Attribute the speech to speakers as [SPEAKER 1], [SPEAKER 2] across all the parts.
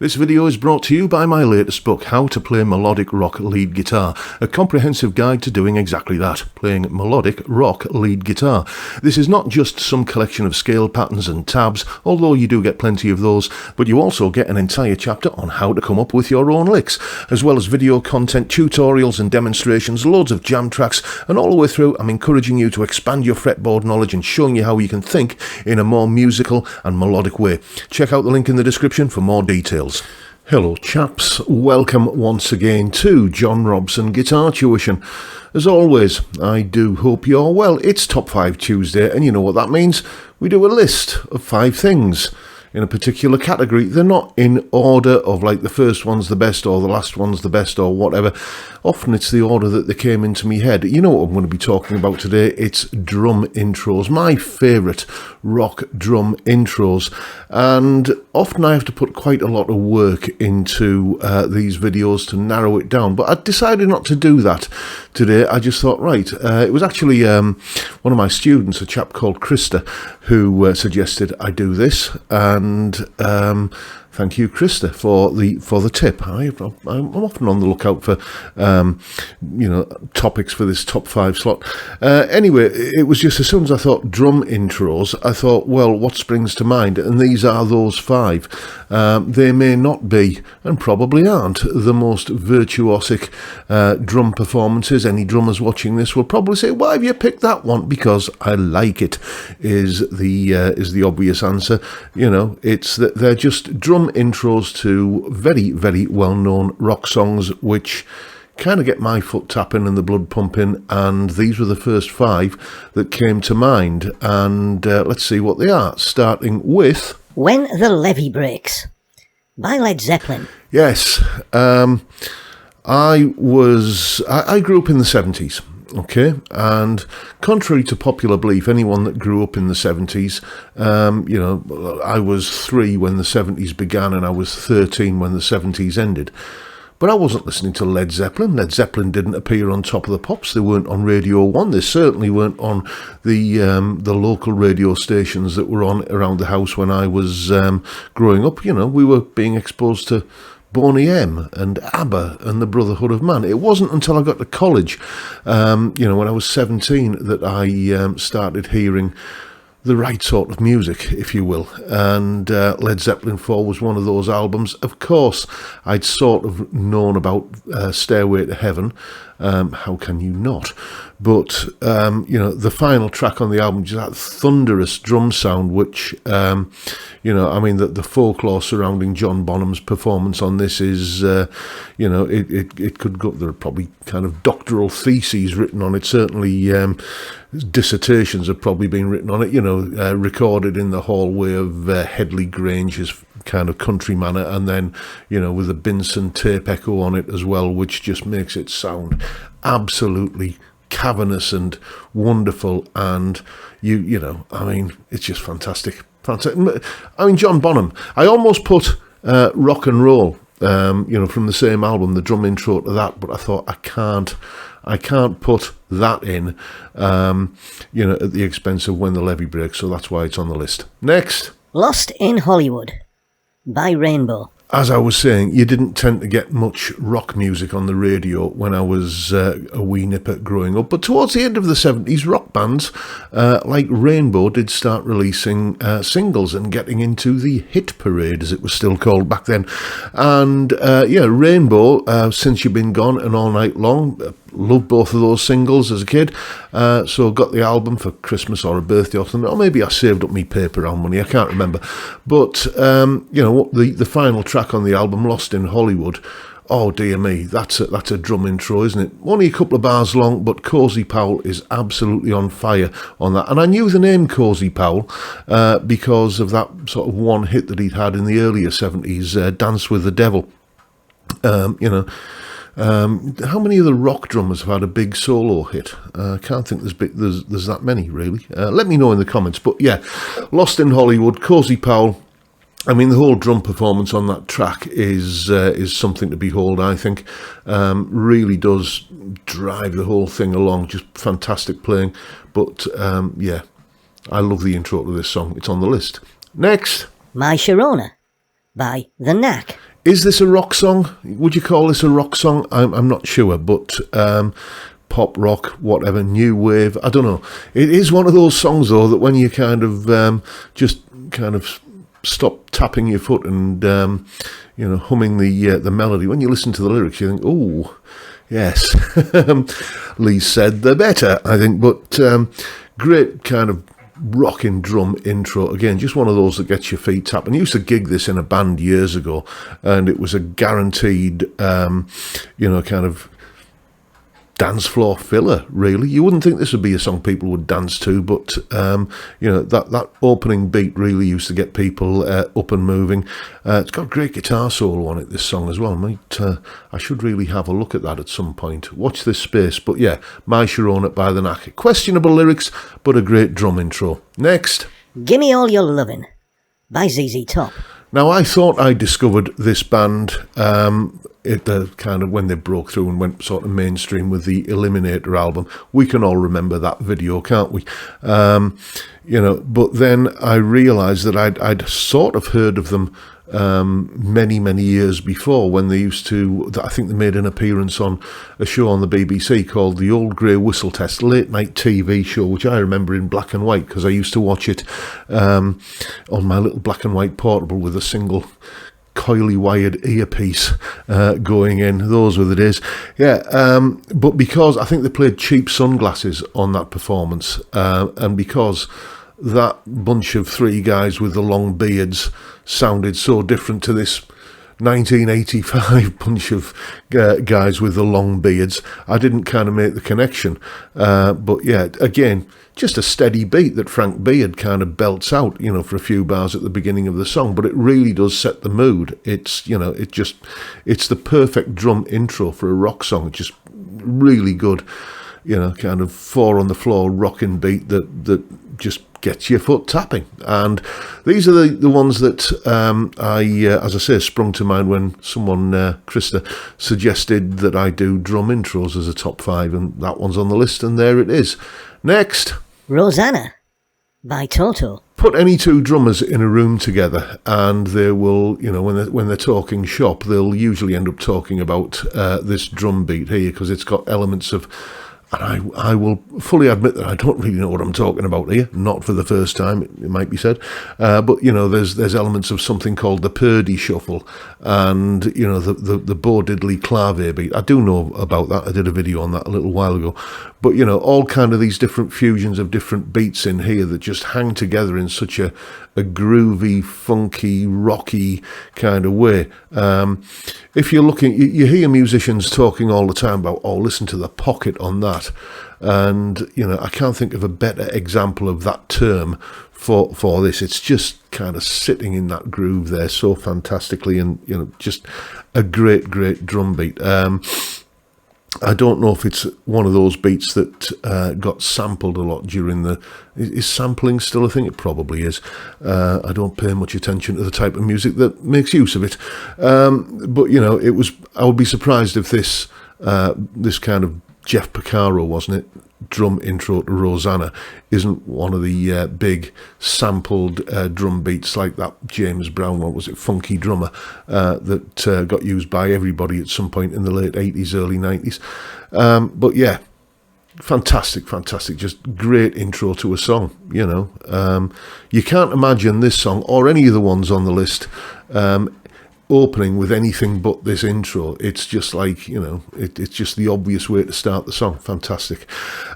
[SPEAKER 1] This video is brought to you by my latest book, How to Play Melodic Rock Lead Guitar, a comprehensive guide to doing exactly that, playing melodic rock lead guitar. This is not just some collection of scale patterns and tabs, although you do get plenty of those, but you also get an entire chapter on how to come up with your own licks, as well as video content, tutorials and demonstrations, loads of jam tracks, and all the way through I'm encouraging you to expand your fretboard knowledge and showing you how you can think in a more musical and melodic way. Check out the link in the description for more details. Hello chaps, welcome once again to John Robson Guitar Tuition. As always, I do hope you're well. It's Top 5 Tuesday and you know what that means. We do a list of 5 things in a particular category. They're not in order of like the first one's the best or the last one's the best or whatever. Often it's the order that they came into me head. You know what I'm going to be talking about today? It's drum intros, my favourite rock drum intros. And often I have to put quite a lot of work into these videos to narrow it down. But I decided not to do that today. I just thought, right, it was actually one of my students, a chap called Krista, who suggested I do this. And thank you, Krista, for the tip. I'm often on the lookout for topics for this top 5 slot. Anyway, it was just as soon as I thought drum intros, I thought, well, what springs to mind? And these are those 5. They may not be, and probably aren't, the most virtuosic drum performances. Any drummers watching this will probably say, why have you picked that one? Because I like it, is the obvious answer. You know, it's that they're just drum intros to very, very well-known rock songs, which kind of get my foot tapping and the blood pumping, and these were the first 5 that came to mind. And let's see what they are, starting with
[SPEAKER 2] When the Levee Breaks by Led Zeppelin.
[SPEAKER 1] Yes, I grew up in the 70s. Okay, and contrary to popular belief, anyone that grew up in the 70s, I was 3 when the 70s began and I was 13 when the 70s ended. But I wasn't listening to Led Zeppelin. Led Zeppelin didn't appear on Top of the Pops. They weren't on Radio 1. They certainly weren't on the local radio stations that were on around the house when I was growing up. You know, we were being exposed to Boney M and ABBA and the Brotherhood of Man. It wasn't until I got to college, when I was 17, that I started hearing the right sort of music, if you will. And Led Zeppelin 4 was one of those albums. Of course, I'd sort of known about Stairway to Heaven. How can you not? But, the final track on the album, just that thunderous drum sound, which, the folklore surrounding John Bonham's performance on this is, it could go, there are probably kind of doctoral theses written on it. Certainly, dissertations have probably been written on it, recorded in the hallway of Headley Grange, his kind of country manor, and then, with a Binson tape echo on it as well, which just makes it sound absolutely cavernous and wonderful. And it's just fantastic. John Bonham, I almost put rock and roll, from the same album, the drum intro to that, but I thought I can't put that in, at the expense of When the Levee Breaks, so that's why it's on the list. Next,
[SPEAKER 2] Lost in Hollywood by Rainbow.
[SPEAKER 1] As I was saying, you didn't tend to get much rock music on the radio when I was a wee nipper growing up. But towards the end of the 70s, rock bands like Rainbow did start releasing singles and getting into the hit parade, as it was still called back then. And Rainbow, Since You've Been Gone and All Night Long, loved both of those singles as a kid. So got the album for Christmas or a birthday or something. Or maybe I saved up my paper round money, I can't remember. But, the final track on the album, Lost in Hollywood, oh dear me, that's a drum intro, isn't it? Only a couple of bars long, but Cozy Powell is absolutely on fire on that. And I knew the name Cozy Powell because of that sort of one hit that he'd had in the earlier 70s, Dance with the Devil. How many of the rock drummers have had a big solo hit? I can't think there's that many, really. Let me know in the comments. But yeah, Lost in Hollywood, Cozy Powell. I mean, the whole drum performance on that track is something to behold, I think. Really does drive the whole thing along. Just fantastic playing. But, I love the intro to this song. It's on the list. Next.
[SPEAKER 2] My Sharona by The Knack.
[SPEAKER 1] Is this a rock song? Would you call this a rock song? I'm not sure, but pop, rock, whatever, new wave, I don't know. It is one of those songs, though, that when you kind of just kind of stop tapping your foot and, humming the melody, when you listen to the lyrics, you think, oh, yes, Lee said the better, I think, but great kind of rocking drum intro. Again, just one of those that gets your feet tapping. I used to gig this in a band years ago, and it was a guaranteed, kind of dance floor filler, really. You wouldn't think this would be a song people would dance to, but that opening beat really used to get people up and moving. It's got a great guitar solo on it, this song as well. I should really have a look at that at some point. Watch this space. But yeah, My Sharona by the Knack. Questionable lyrics, but a great drum intro. Next.
[SPEAKER 2] Gimme All Your Lovin' by ZZ Top.
[SPEAKER 1] Now, I thought I discovered this band kind of when they broke through and went sort of mainstream with the Eliminator album. We can all remember that video, can't we? But then I realised that I'd sort of heard of them many, many years before, when they used to, I think they made an appearance on a show on the BBC called The Old Grey Whistle Test, late night TV show, which I remember in black and white because I used to watch it on my little black and white portable with a single coily wired earpiece going in. Those were the days. But because I think they played Cheap Sunglasses on that performance, and because that bunch of three guys with the long beards sounded so different to this 1985 bunch of guys with the long beards, I didn't kind of make the connection. But yeah, again, just a steady beat that Frank Beard kind of belts out, for a few bars at the beginning of the song, but it really does set the mood. It's, it's the perfect drum intro for a rock song. It's just really good, kind of four on the floor rocking beat that just gets your foot tapping. And these are the ones that as I say, sprung to mind when someone, Krista, suggested that I do drum intros as a top 5, and that one's on the list, and there it is. Next.
[SPEAKER 2] Rosanna by Toto.
[SPEAKER 1] Put any two drummers in a room together and they will, when they're talking shop, they'll usually end up talking about this drum beat here, because it's got elements of, and I will fully admit that I don't really know what I'm talking about here, not for the first time, it might be said, but there's elements of something called the Purdy shuffle, and the Bo Diddley clave beat. I do know about that. I did a video on that a little while ago, but all kind of these different fusions of different beats in here that just hang together in such a groovy, funky, rocky kind of way. If you're looking, you hear musicians talking all the time about, listen to the pocket on that. And, I can't think of a better example of that term for this. It's just kind of sitting in that groove there so fantastically, and, just a great, great drum beat. I don't know if it's one of those beats that got sampled a lot during the... Is sampling still a thing? It probably is. I don't pay much attention to the type of music that makes use of it. But, it was... I would be surprised if this kind of Jeff Porcaro, wasn't it, drum intro to Rosanna, isn't one of the big sampled drum beats like that James Brown one, was it Funky Drummer, that got used by everybody at some point in the late 80s, early 90s. But yeah, fantastic, just great intro to a song, You can't imagine this song, or any of the ones on the list, opening with anything but this intro. It's just like, it's just the obvious way to start the song. Fantastic.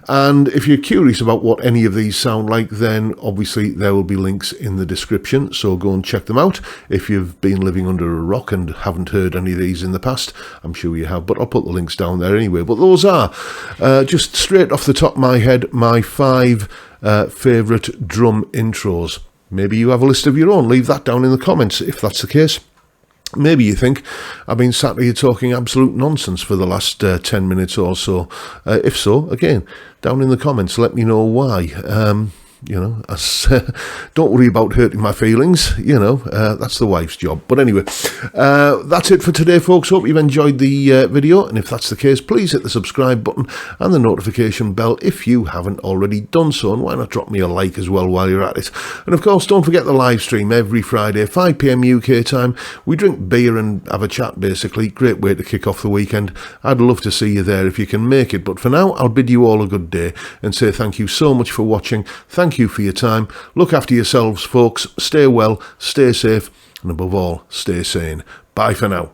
[SPEAKER 1] And if you're curious about what any of these sound like, then obviously there will be links in the description, so go and check them out. If you've been living under a rock and haven't heard any of these in the past, I'm sure you have, but I'll put the links down there anyway. But those are just straight off the top of my head, my 5 favourite drum intros. Maybe you have a list of your own. Leave that down in the comments if that's the case. Maybe you think I've been sat here talking absolute nonsense for the last 10 minutes or so. If so, again, down in the comments, let me know why. you know. Don't worry about hurting my feelings, you know. That's the wife's job. But anyway, that's it for today, folks. Hope you've enjoyed the video, and if that's the case, please hit the subscribe button and the notification bell if you haven't already done so, and why not drop me a like as well while you're at it. And of course, don't forget the live stream every Friday, 5 p.m. UK time. We drink beer and have a chat, basically. Great way to kick off the weekend. I'd love to see you there if you can make it, but for now, I'll bid you all a good day and say thank you so much for watching. Thank you for your time. Look after yourselves, folks. Stay well, stay safe, and above all, stay sane. Bye for now.